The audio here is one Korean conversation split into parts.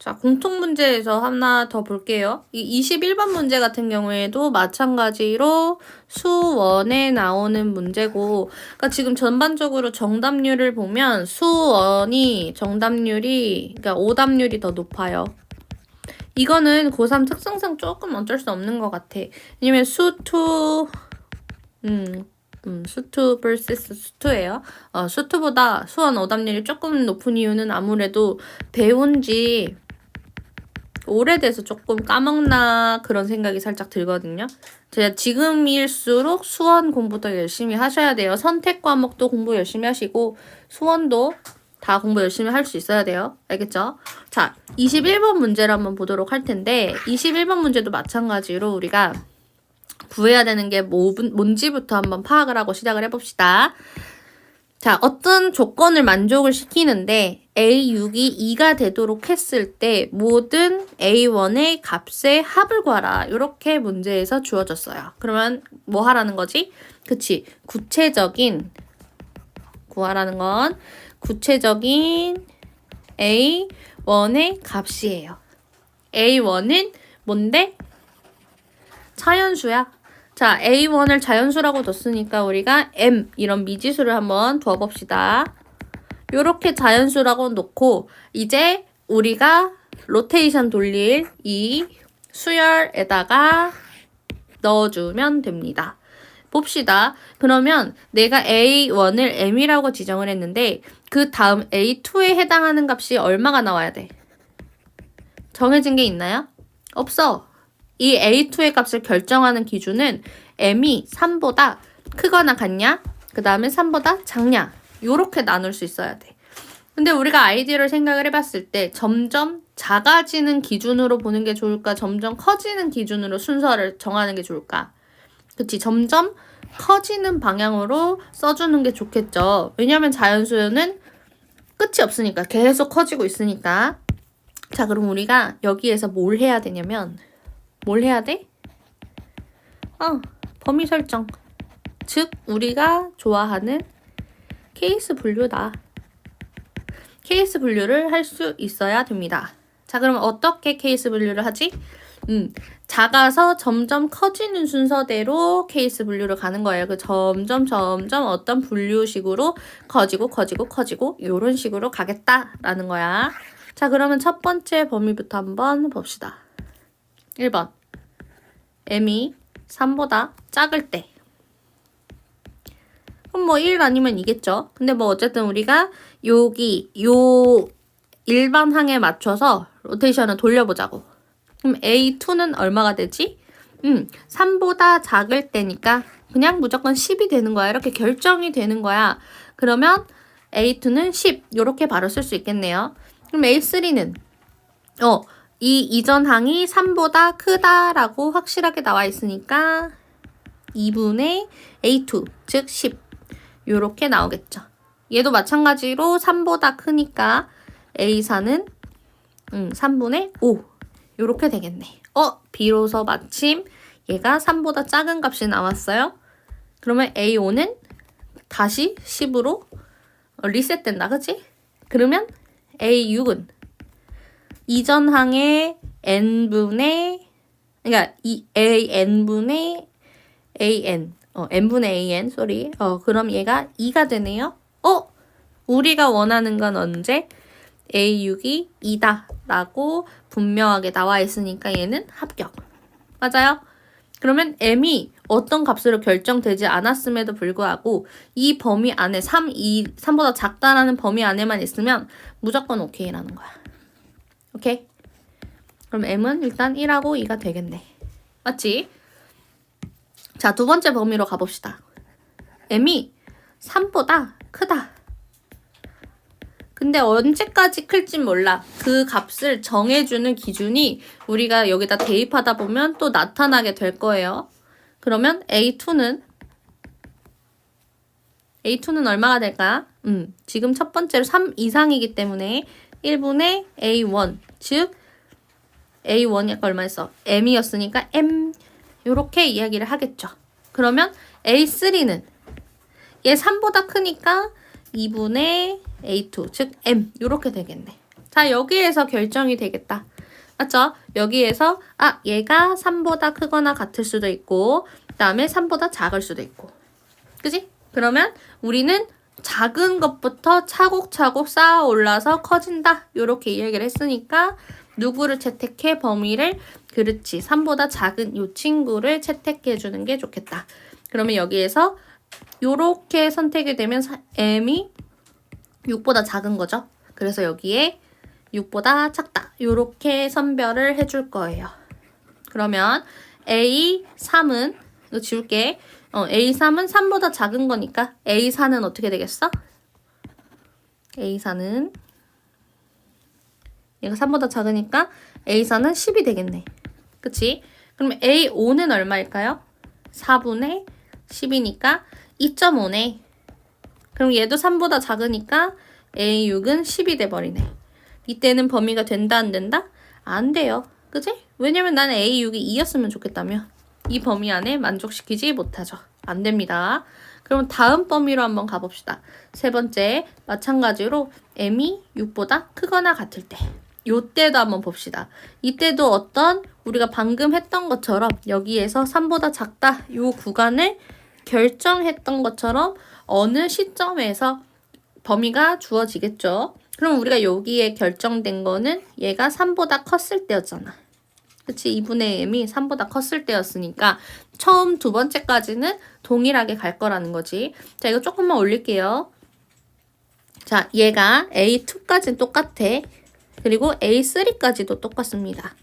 자, 공통 문제에서 하나 더 볼게요. 이 21번 문제 같은 경우에도 마찬가지로 수원에 나오는 문제고, 그러니까 지금 전반적으로 정답률을 보면 수원이 정답률이, 그러니까 오답률이 더 높아요. 이거는 고3 특성상 조금 어쩔 수 없는 것 같아. 왜냐면 수투 vs 수투예요. 수투보다 수원 오답률이 조금 높은 이유는 아무래도 배운 지 오래돼서 조금 까먹나 그런 생각이 살짝 들거든요. 제가 지금일수록 수원 공부 더 열심히 하셔야 돼요. 선택 과목도 공부 열심히 하시고 수원도 다 공부 열심히 할 수 있어야 돼요. 알겠죠? 자, 21번 문제를 한번 보도록 할 텐데 21번 문제도 마찬가지로 우리가 구해야 되는 게 뭔지부터 한번 파악을 하고 시작을 해봅시다. 자, 어떤 조건을 만족을 시키는데 A6이 2가 되도록 했을 때 모든 A1의 값의 합을 구하라. 이렇게 문제에서 주어졌어요. 그러면 뭐 하라는 거지? 그치. 구하라는 건 구체적인 A1의 값이에요. A1은 뭔데? 자연수야. 자, A1을 자연수라고 뒀으니까 우리가 M 이런 미지수를 한번 두어봅시다. 요렇게 자연수라고 놓고 이제 우리가 로테이션 돌릴 이 수열에다가 넣어주면 됩니다. 봅시다. 그러면 내가 A1을 M이라고 지정을 했는데 그 다음 A2에 해당하는 값이 얼마가 나와야 돼? 정해진 게 있나요? 없어. 이 A2의 값을 결정하는 기준은 M이 3보다 크거나 같냐? 그 다음에 3보다 작냐? 요렇게 나눌 수 있어야 돼. 근데 우리가 아이디어를 생각을 해봤을 때 점점 작아지는 기준으로 보는 게 좋을까? 점점 커지는 기준으로 순서를 정하는 게 좋을까? 그치? 점점 커지는 방향으로 써주는 게 좋겠죠. 왜냐면 자연수는 끝이 없으니까. 계속 커지고 있으니까. 자, 그럼 우리가 여기에서 뭘 해야 되냐면 뭘 해야 돼? 범위 설정. 즉, 우리가 좋아하는 케이스 분류다. 케이스 분류를 할 수 있어야 됩니다. 자, 그럼 어떻게 케이스 분류를 하지? 작아서 점점 커지는 순서대로 케이스 분류를 가는 거예요. 그 점점 어떤 분류식으로 커지고 이런 식으로 가겠다라는 거야. 자, 그러면 첫 번째 범위부터 한번 봅시다. 1번. M이 3보다 작을 때. 그럼 뭐 1 아니면 2겠죠. 근데 뭐 어쨌든 우리가 여기 요 일반항에 맞춰서 로테이션을 돌려보자고. 그럼 A2는 얼마가 되지? 3보다 작을 때니까 그냥 무조건 10이 되는 거야. 이렇게 결정이 되는 거야. 그러면 A2는 10 이렇게 바로 쓸 수 있겠네요. 그럼 A3는 이 이전 항이 3보다 크다라고 확실하게 나와 있으니까 2분의 A2 즉 10 요렇게 나오겠죠. 얘도 마찬가지로 3보다 크니까 A4는 3분의 5 요렇게 되겠네. 비로소 마침 얘가 3보다 작은 값이 나왔어요. 그러면 A5는 다시 10으로 리셋된다. 그치? 그러면 A6은 이전 항의 n분의 그러니까 이 n분의 an n분의 an 그럼 얘가 2가 되네요. 우리가 원하는 건 언제? A6이 2다 라고 분명하게 나와 있으니까 얘는 합격. 맞아요? 그러면 m이 어떤 값으로 결정되지 않았음에도 불구하고 이 범위 안에 3보다 작다라는 범위 안에만 있으면 무조건 오케이라는 거야. 오케이? 그럼 m은 일단 1하고 2가 되겠네. 맞지? 자, 두 번째 범위로 가봅시다. m이 3보다 크다. 근데 언제까지 클진 몰라. 그 값을 정해주는 기준이 우리가 여기다 대입하다 보면 또 나타나게 될 거예요. 그러면 A2는 얼마가 될까? 지금 첫 번째로 3 이상이기 때문에 1분의 A1 즉 A1이 아까 얼마였어? M이었으니까 M 요렇게 이야기를 하겠죠. 그러면 A3는 얘 3보다 크니까 2분의 A2 즉 M 요렇게 되겠네. 자, 여기에서 결정이 되겠다. 맞죠? 여기에서 얘가 3보다 크거나 같을 수도 있고 그 다음에 3보다 작을 수도 있고. 그지? 그러면 우리는 작은 것부터 차곡차곡 쌓아 올라서 커진다. 요렇게 이야기를 했으니까 누구를 채택해? 범위를. 그렇지. 3보다 작은 요 친구를 채택해 주는 게 좋겠다. 그러면 여기에서 요렇게 선택이 되면 m이 6보다 작은 거죠. 그래서 여기에 6보다 작다. 요렇게 선별을 해줄 거예요. 그러면 A3은 이거 지울게. A3은 3보다 작은 거니까 A4는 어떻게 되겠어? A4는 얘가 3보다 작으니까 A4는 10이 되겠네. 그치? 그럼 A5는 얼마일까요? 4분의 10이니까 2.5네. 그럼 얘도 3보다 작으니까 A6은 10이 돼버리네. 이때는 범위가 된다 안 된다? 안 돼요. 그치? 왜냐면 나는 A6이 2였으면 좋겠다며. 이 범위 안에 만족시키지 못하죠. 안 됩니다. 그럼 다음 범위로 한번 가봅시다. 세 번째, 마찬가지로 m이 6보다 크거나 같을 때. 요때도 한번 봅시다. 이때도 어떤 우리가 방금 했던 것처럼 여기에서 3보다 작다 요 구간을 결정했던 것처럼 어느 시점에서 범위가 주어지겠죠. 그럼 우리가 여기에 결정된 거는 얘가 3보다 컸을 때였잖아. 그치? 2분의 m이 3보다 컸을 때였으니까 처음 두 번째까지는 동일하게 갈 거라는 거지. 자, 이거 조금만 올릴게요. 자, 얘가 A2까지는 똑같아. 그리고 A3까지도 똑같습니다.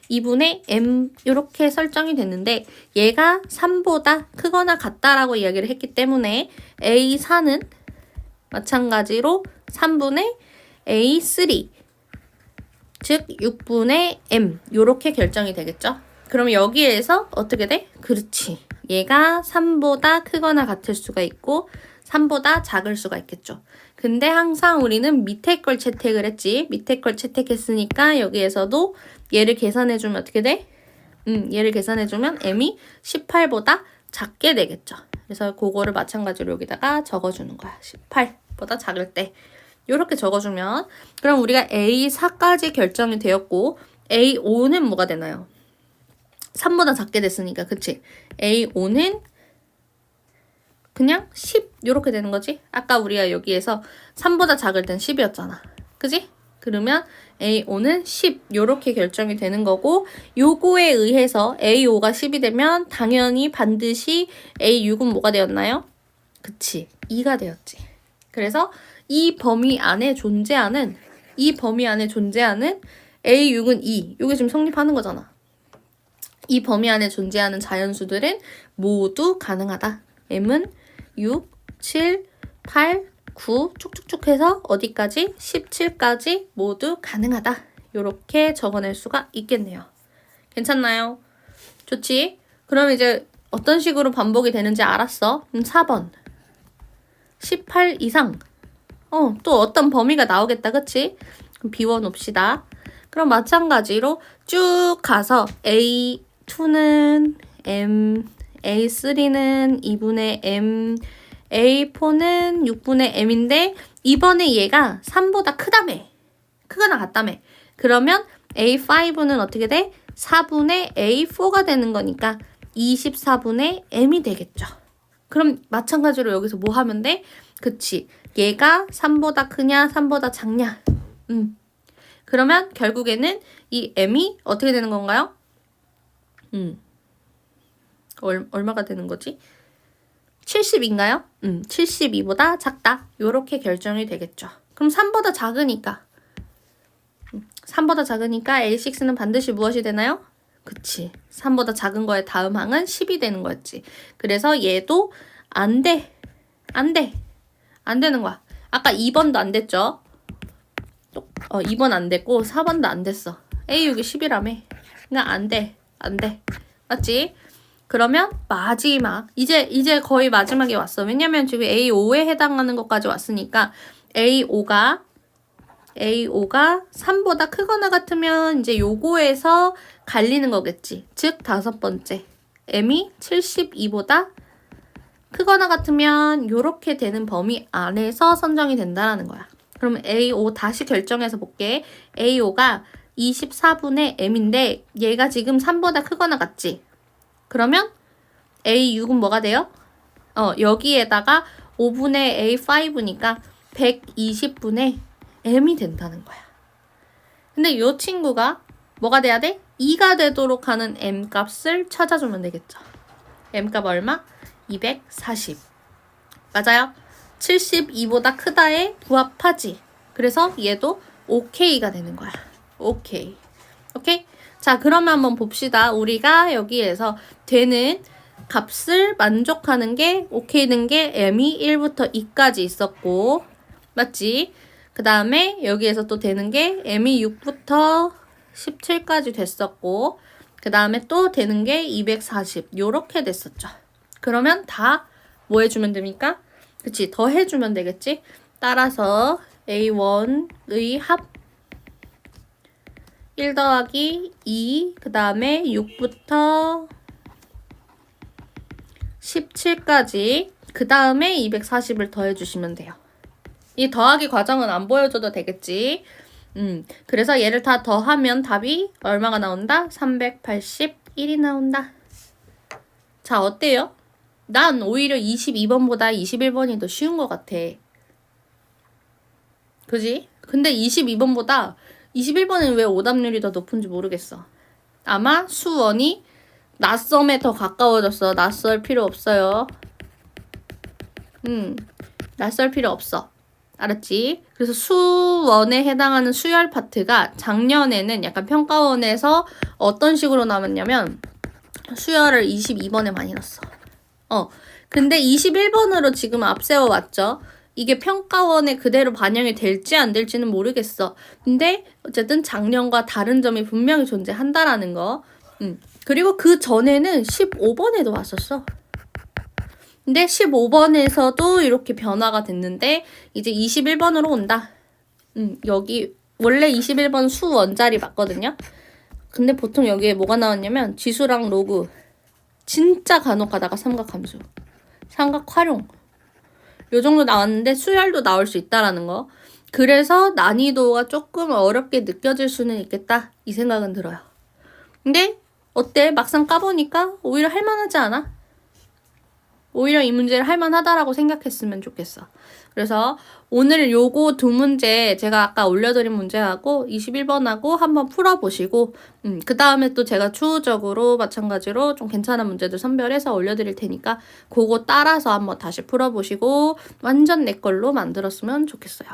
2분의 m 이렇게 설정이 됐는데 얘가 3보다 크거나 같다라고 이야기를 했기 때문에 A4는 마찬가지로 3분의 A3 즉 6분의 m 이렇게 결정이 되겠죠. 그러면 여기에서 어떻게 돼? 그렇지. 얘가 3보다 크거나 같을 수가 있고 3보다 작을 수가 있겠죠. 근데 항상 우리는 밑에 걸 채택을 했지. 밑에 걸 채택했으니까 여기에서도 얘를 계산해주면 어떻게 돼? 얘를 계산해주면 m이 18보다 작게 되겠죠. 그래서 그거를 마찬가지로 여기다가 적어주는 거야. 18보다 작을 때. 이렇게 적어주면 그럼 우리가 A4까지 결정이 되었고 A5는 뭐가 되나요? 3보다 작게 됐으니까 그치? A5는 그냥 10 이렇게 되는 거지? 아까 우리가 여기에서 3보다 작을 땐 10이었잖아. 그지? 그러면 A5는 10 이렇게 결정이 되는 거고 요거에 의해서 A5가 10이 되면 당연히 반드시 A6은 뭐가 되었나요? 그치? 2가 되었지. 그래서 이 범위 안에 존재하는 A6은 2. 이게 지금 성립하는 거잖아. 이 범위 안에 존재하는 자연수들은 모두 가능하다. m은 6, 7, 8, 9 쭉쭉쭉 해서 어디까지? 17까지 모두 가능하다. 이렇게 적어낼 수가 있겠네요. 괜찮나요? 좋지? 그럼 이제 어떤 식으로 반복이 되는지 알았어? 4번. 18 이상. 또 어떤 범위가 나오겠다. 그치? 그럼 비워놓읍시다. 그럼 마찬가지로 쭉 가서 A2는 M, A3는 2분의 M, A4는 6분의 M인데 이번에 얘가 3보다 크다며. 크거나 같다며. 그러면 A5는 어떻게 돼? 4분의 A4가 되는 거니까 24분의 M이 되겠죠. 그럼 마찬가지로 여기서 뭐 하면 돼? 그치. 얘가 3보다 크냐, 3보다 작냐. 그러면 결국에는 이 m이 어떻게 되는 건가요? 얼마가 되는 거지? 70인가요? 72보다 작다. 요렇게 결정이 되겠죠. 그럼 3보다 작으니까 3보다 작으니까 A6는 반드시 무엇이 되나요? 그치. 3보다 작은 거의 다음 항은 10이 되는 거였지. 그래서 얘도 안 돼. 안 돼. 안 되는 거야. 아까 2번도 안 됐죠? 2번 안 됐고 4번도 안 됐어. A6이 10이라며. 그러니까 안 돼. 안 돼. 맞지? 그러면 마지막. 이제 거의 마지막에 왔어. 왜냐면 지금 A5에 해당하는 것까지 왔으니까 A5가 3보다 크거나 같으면 이제 요거에서 갈리는 거겠지. 즉 다섯 번째. m이 72보다 크거나 같으면 요렇게 되는 범위 안에서 선정이 된다라는 거야. 그럼 그럼 A5 다시 결정해서 볼게. A5가 24분의 m인데 얘가 지금 3보다 크거나 같지? 그러면 A6은 뭐가 돼요? 여기에다가 5분의 A5니까 120분의 m이 된다는 거야. 근데 이 친구가 뭐가 돼야 돼? 2가 되도록 하는 m 값을 찾아주면 되겠죠. m 값 얼마? 240. 맞아요. 72보다 크다에 부합하지. 그래서 얘도 OK가 되는 거야. 오케이. 오케이? 자, 그러면 한번 봅시다. 우리가 여기에서 되는 값을 만족하는 게 오케이 된 게 m이 1부터 2까지 있었고, 맞지? 그 다음에 여기에서 또 되는 게 m이 6부터 17까지 됐었고, 그 다음에 또 되는 게 240 요렇게 됐었죠. 그러면 다 뭐 해주면 됩니까? 그치? 더 해주면 되겠지? 따라서 A1의 합 1 더하기 2, 그 다음에 6부터 17까지, 그 다음에 240을 더해주시면 돼요. 이 더하기 과정은 안 보여줘도 되겠지. 그래서 얘를 다 더하면 답이 얼마가 나온다? 381이 나온다. 자, 어때요? 난 오히려 22번보다 21번이 더 쉬운 것 같아. 그지? 근데 22번보다 21번은 왜 오답률이 더 높은지 모르겠어. 아마 수원이 낯섦에 더 가까워졌어. 낯설 필요 없어요. 낯설 필요 없어. 알았지? 그래서 수원에 해당하는 수열 파트가 작년에는 약간 평가원에서 어떤 식으로 나왔냐면 수열을 22번에 많이 넣었어. 근데 21번으로 지금 앞세워 왔죠. 이게 평가원에 그대로 반영이 될지 안 될지는 모르겠어. 근데 어쨌든 작년과 다른 점이 분명히 존재한다라는 거. 그리고 그 전에는 15번에도 왔었어. 근데 15번에서도 이렇게 변화가 됐는데 이제 21번으로 온다. 여기 원래 21번 수 원자리 맞거든요. 근데 보통 여기에 뭐가 나왔냐면 지수랑 로그, 진짜 간혹 가다가 삼각함수, 삼각 활용 요 정도 나왔는데 수열도 나올 수 있다라는 거. 그래서 난이도가 조금 어렵게 느껴질 수는 있겠다 이 생각은 들어요. 근데 어때? 막상 까보니까 오히려 할만하지 않아? 오히려 이 문제를 할만하다라고 생각했으면 좋겠어. 그래서 오늘 요거 두 문제 제가 아까 올려드린 문제하고 21번하고 한번 풀어보시고 그 다음에 또 제가 추후적으로 마찬가지로 좀 괜찮은 문제들 선별해서 올려드릴 테니까 그거 따라서 한번 다시 풀어보시고 완전 내 걸로 만들었으면 좋겠어요.